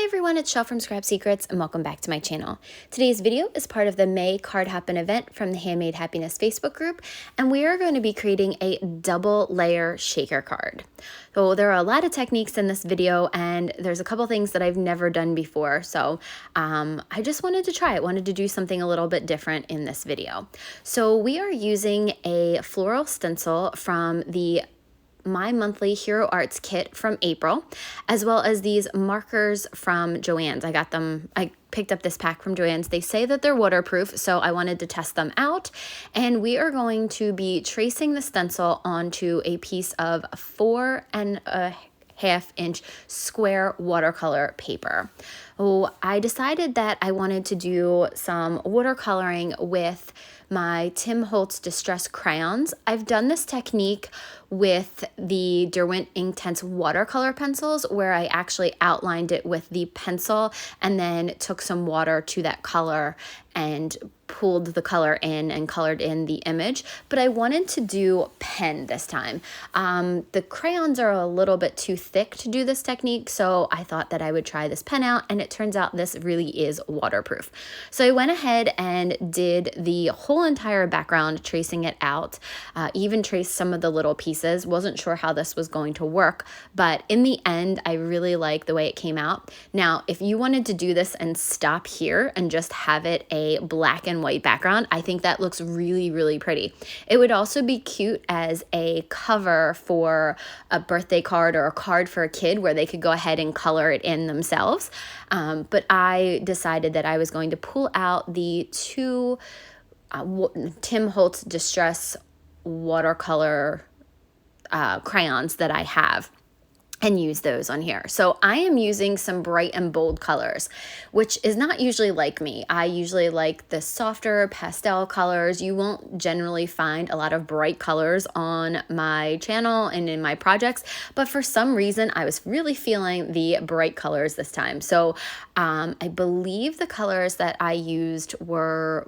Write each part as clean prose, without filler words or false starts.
Hi everyone, it's Shell from Scrap Secrets and welcome back to my channel. Today's video is part of the May Card Happen event from the Handmade Happiness Facebook group, and we are going to be creating a double layer shaker card. So there are a lot of techniques in this video and there's a couple things that I've never done before, so I just wanted to try it, wanted to do something a little bit different in this video. So we are using a floral stencil from the My Monthly Hero Arts kit from April, as well as these markers from Joann's. I picked up this pack from Joann's. They say that they're waterproof, so I wanted to test them out. And we are going to be tracing the stencil onto a piece of 4.5-inch square watercolor paper. I decided that I wanted to do some watercoloring with my Tim Holtz Distress crayons. I've done this technique with the Derwent Inktense watercolor pencils, where I actually outlined it with the pencil and then took some water to that color and pulled the color in and colored in the image, but I wanted to do pen this time. The crayons are a little bit too thick to do this technique, so I thought that I would try this pen out, and it turns out this really is waterproof. So I went ahead and did the whole entire background, tracing it out, even traced some of the little pieces. Wasn't sure how this was going to work, but in the end, I really like the way it came out. Now, if you wanted to do this and stop here and just have it a black and white background, I think that looks really, really pretty. It would also be cute as a cover for a birthday card or a card for a kid where they could go ahead and color it in themselves. But I decided that I was going to pull out the two Tim Holtz Distress watercolor crayons that I have and use those on here. So I am using some bright and bold colors, which is not usually like me. I usually like the softer pastel colors. You won't generally find a lot of bright colors on my channel and in my projects, but for some reason I was really feeling the bright colors this time. So I believe the colors that I used were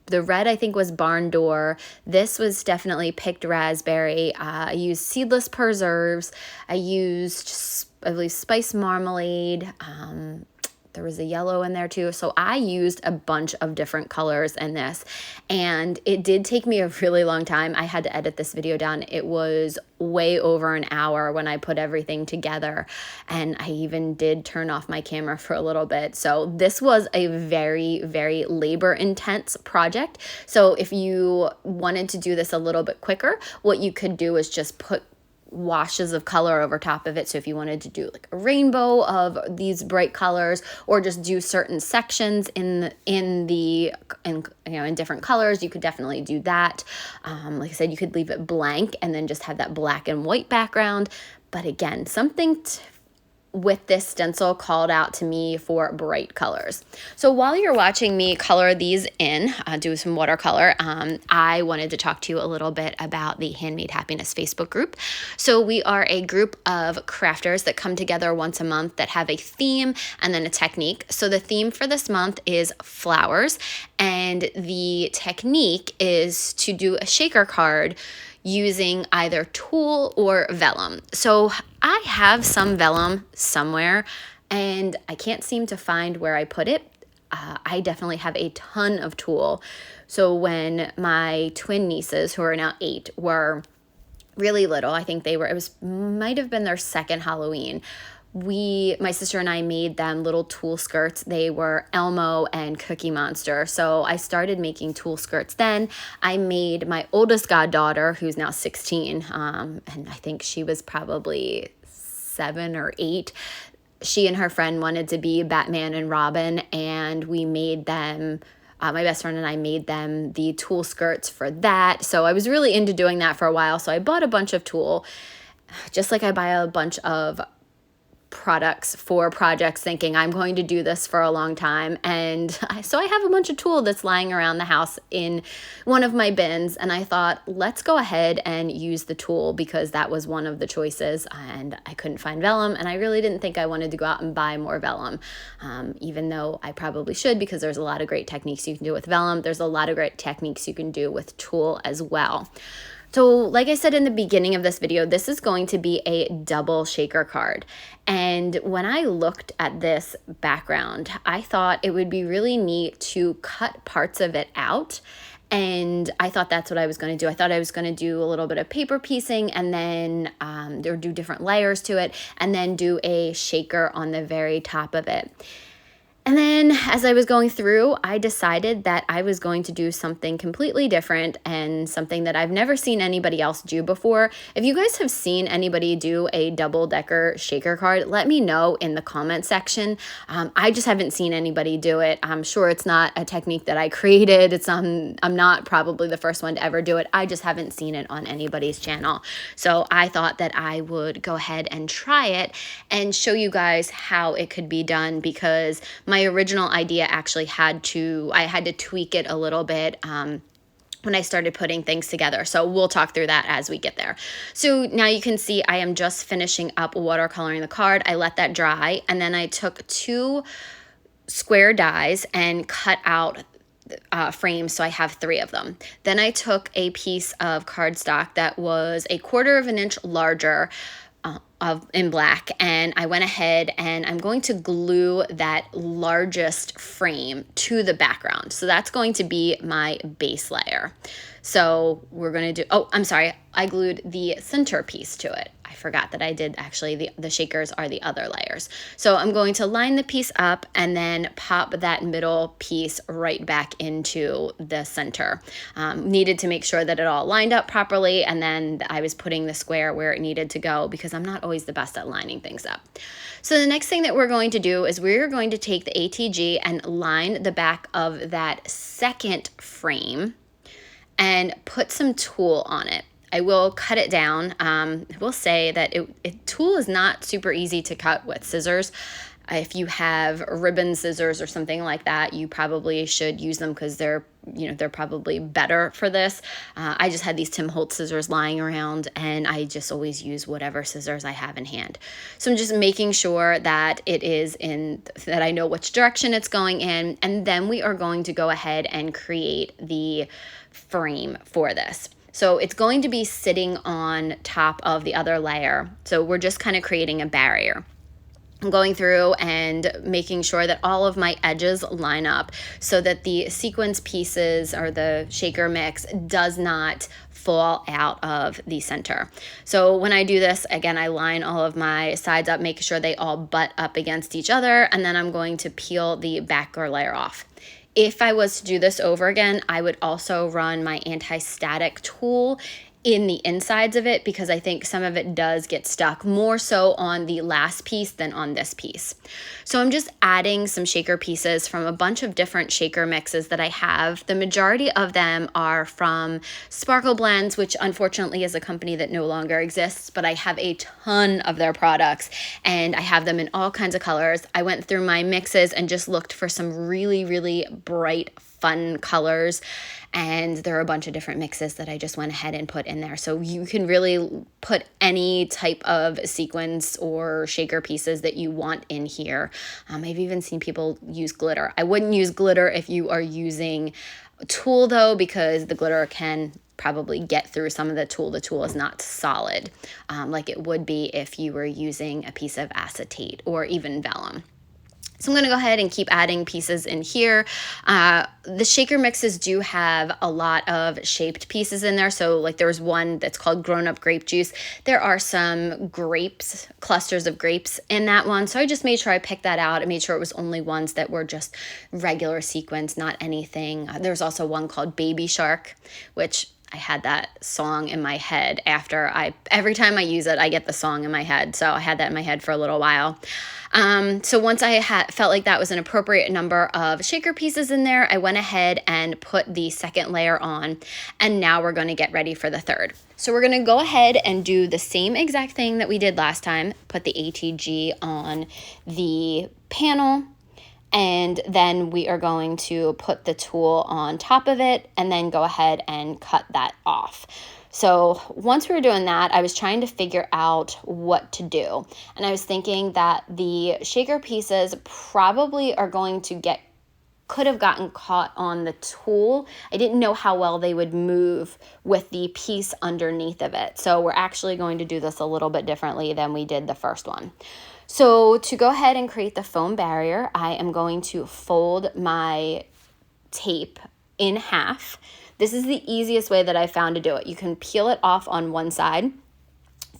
the red, I think, was Barn Door. This was definitely Picked Raspberry. I used Seedless Preserves. I used, I believe, Spice Marmalade. There was a yellow in there too. So I used a bunch of different colors in this, and it did take me a really long time. I had to edit this video down. It was way over an hour when I put everything together, and I even did turn off my camera for a little bit. So this was a very, very labor intense project. So if you wanted to do this a little bit quicker, what you could do is just put washes of color over top of it. So if you wanted to do like a rainbow of these bright colors, or just do certain sections in different colors, you could definitely do that. Like I said, you could leave it blank and then just have that black and white background. But again, something with this stencil called out to me for bright colors. So while you're watching me color these in, do some watercolor, I wanted to talk to you a little bit about the Handmade Happiness Facebook group. So we are a group of crafters that come together once a month that have a theme and then a technique. So the theme for this month is flowers, and the technique is to do a shaker card using either tulle or vellum. So I have some vellum somewhere and I can't seem to find where I put it. I definitely have a ton of tulle. So when my twin nieces, who are now 8, were really little, I think might have been their second Halloween, my sister and I made them little tulle skirts. They were Elmo and Cookie Monster. So I started making tulle skirts then. I made my oldest goddaughter, who's now 16, and I think she was probably 7 or 8. She and her friend wanted to be Batman and Robin, and we made them, my best friend and I made them the tulle skirts for that. So I was really into doing that for a while. So I bought a bunch of tulle, just like I buy a bunch of products for projects thinking I'm going to do this for a long time. And so I have a bunch of tulle that's lying around the house in one of my bins, and I thought, let's go ahead and use the tulle because that was one of the choices, and I couldn't find vellum, and I really didn't think I wanted to go out and buy more vellum, even though I probably should, because there's a lot of great techniques you can do with vellum. There's a lot of great techniques you can do with tulle as well. So like I said in the beginning of this video, this is going to be a double shaker card. And when I looked at this background, I thought it would be really neat to cut parts of it out. And I thought that's what I was going to do. I thought I was going to do a little bit of paper piecing and then or do different layers to it and then do a shaker on the very top of it. And then as I was going through, I decided that I was going to do something completely different and something that I've never seen anybody else do before. If you guys have seen anybody do a double-decker shaker card, let me know in the comment section. I just haven't seen anybody do it. I'm sure it's not a technique that I created. I'm not probably the first one to ever do it. I just haven't seen it on anybody's channel. So I thought that I would go ahead and try it and show you guys how it could be done, because my original idea actually I had to tweak it a little bit when I started putting things together. So we'll talk through that as we get there. So now you can see I am just finishing up watercoloring the card. I let that dry, and then I took 2 square dies and cut out frames, so I have 3 of them. Then I took a piece of cardstock that was 1/4 inch larger in black, and I went ahead and I'm going to glue that largest frame to the background. So that's going to be my base layer. So we're going to do, oh, I'm sorry, I glued the center piece to it. I forgot that I did actually, the shakers are the other layers. So I'm going to line the piece up and then pop that middle piece right back into the center. Needed to make sure that it all lined up properly, and then I was putting the square where it needed to go because I'm not always the best at lining things up. So the next thing that we're going to do is we're going to take the ATG and line the back of that second frame and put some tulle on it. I will cut it down. I will say that tulle is not super easy to cut with scissors. If you have ribbon scissors or something like that, you probably should use them because they're probably better for this. I just had these Tim Holtz scissors lying around, and I just always use whatever scissors I have in hand. So I'm just making sure that that I know which direction it's going in, and then we are going to go ahead and create the frame for this. So it's going to be sitting on top of the other layer. So we're just kind of creating a barrier. I'm going through and making sure that all of my edges line up so that the sequence pieces or the shaker mix does not fall out of the center. So when I do this, again, I line all of my sides up, making sure they all butt up against each other, and then I'm going to peel the backer layer off. If I was to do this over again, I would also run my anti-static tool in the insides of it because I think some of it does get stuck, more so on the last piece than on this piece. So I'm just adding some shaker pieces from a bunch of different shaker mixes that I have. The majority of them are from Sparkle Blends, which unfortunately is a company that no longer exists, but I have a ton of their products and I have them in all kinds of colors. I went through my mixes and just looked for some really, really bright, fun colors, and there are a bunch of different mixes that I just went ahead and put in there. So you can really put any type of sequins or shaker pieces that you want in here. I've even seen people use glitter. I wouldn't use glitter if you are using tulle though, because the glitter can probably get through some of the tulle. The tulle is not solid like it would be if you were using a piece of acetate or even vellum. So I'm going to go ahead and keep adding pieces in here. The shaker mixes do have a lot of shaped pieces in there. So like there's one that's called Grown Up Grape Juice. There are some grapes, clusters of grapes in that one. So I just made sure I picked that out. I made sure it was only ones that were just regular sequins, not anything. There's also one called Baby Shark, which I had that song in my head every time I use it, I get the song in my head. So I had that in my head for a little while. So once I felt like that was an appropriate number of shaker pieces in there, I went ahead and put the second layer on, and now we're going to get ready for the third. So we're going to go ahead and do the same exact thing that we did last time, put the ATG on the panel, and then we are going to put the tulle on top of it and then go ahead and cut that off. So once we were doing that, I was trying to figure out what to do. And I was thinking that the shaker pieces probably are going to get could have gotten caught on the tool. I didn't know how well they would move with the piece underneath of it. So we're actually going to do this a little bit differently than we did the first one. So to go ahead and create the foam barrier, I am going to fold my tape in half. This is the easiest way that I found to do it. You can peel it off on one side,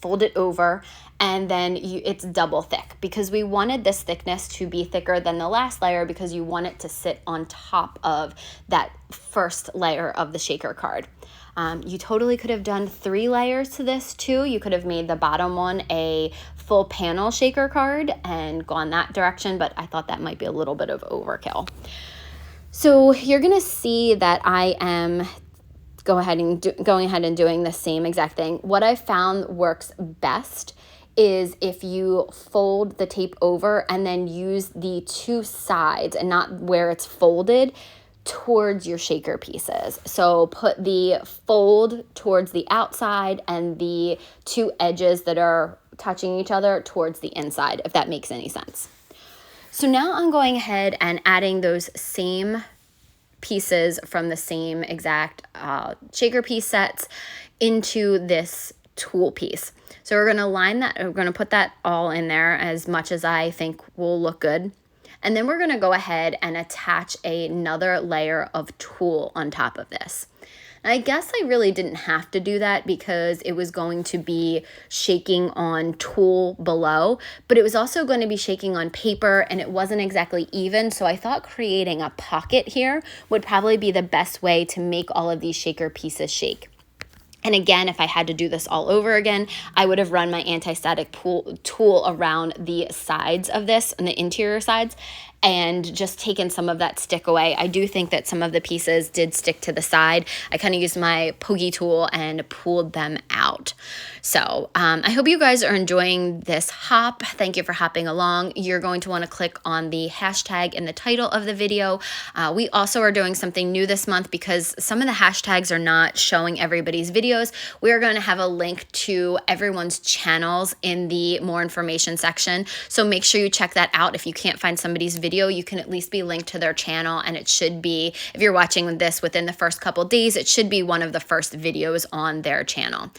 fold it over, and then it's double thick because we wanted this thickness to be thicker than the last layer because you want it to sit on top of that first layer of the shaker card. You totally could have done 3 layers to this too. You could have made the bottom one a full panel shaker card and gone that direction, but I thought that might be a little bit of overkill. So you're gonna see that I am going ahead and doing the same exact thing. What I found works best is if you fold the tape over and then use the 2 sides and not where it's folded towards your shaker pieces. So put the fold towards the outside and the 2 edges that are touching each other towards the inside, if that makes any sense. So now I'm going ahead and adding those same pieces from the same exact shaker piece sets into this tool piece. So we're gonna line that, we're gonna put that all in there as much as I think will look good. And then we're gonna go ahead and attach another layer of tulle on top of this. And I guess I really didn't have to do that because it was going to be shaking on tulle below, but it was also going to be shaking on paper and it wasn't exactly even. So I thought creating a pocket here would probably be the best way to make all of these shaker pieces shake. And again, if I had to do this all over again, I would have run my anti-static tool around the sides of this and the interior sides and just taken some of that stick away. I do think that some of the pieces did stick to the side. I kind of used my pokey tool and pulled them out. So I hope you guys are enjoying this hop. Thank you for hopping along. You're going to want to click on the hashtag in the title of the video. We also are doing something new this month because some of the hashtags are not showing everybody's videos. We are going to have a link to everyone's channels in the more information section. So make sure you check that out. If you can't find somebody's video, you can at least be linked to their channel, and it should be, if you're watching this within the first couple days, it should be one of the first videos on their channel.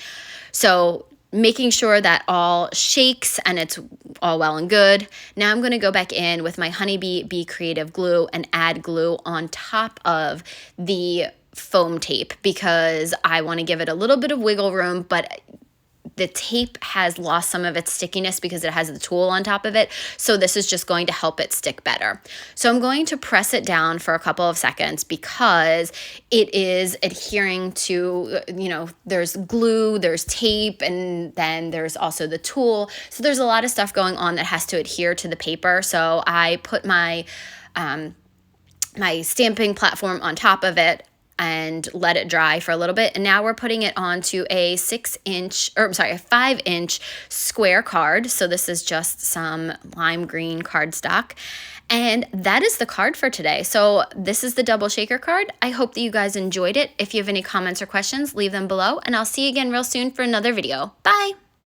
So making sure that all shakes and it's all well and good. Now I'm going to go back in with my Honeybee Bee Creative glue and add glue on top of the foam tape because I want to give it a little bit of wiggle room, but the tape has lost some of its stickiness because it has the tool on top of it. So this is just going to help it stick better. So I'm going to press it down for a couple of seconds because it is adhering to, there's glue, there's tape, and then there's also the tool. So there's a lot of stuff going on that has to adhere to the paper. So I put my, my stamping platform on top of it and let it dry for a little bit. And now we're putting it onto a 5-inch square card. So this is just some lime green cardstock. And that is the card for today. So this is the double shaker card. I hope that you guys enjoyed it. If you have any comments or questions, leave them below, and I'll see you again real soon for another video. Bye.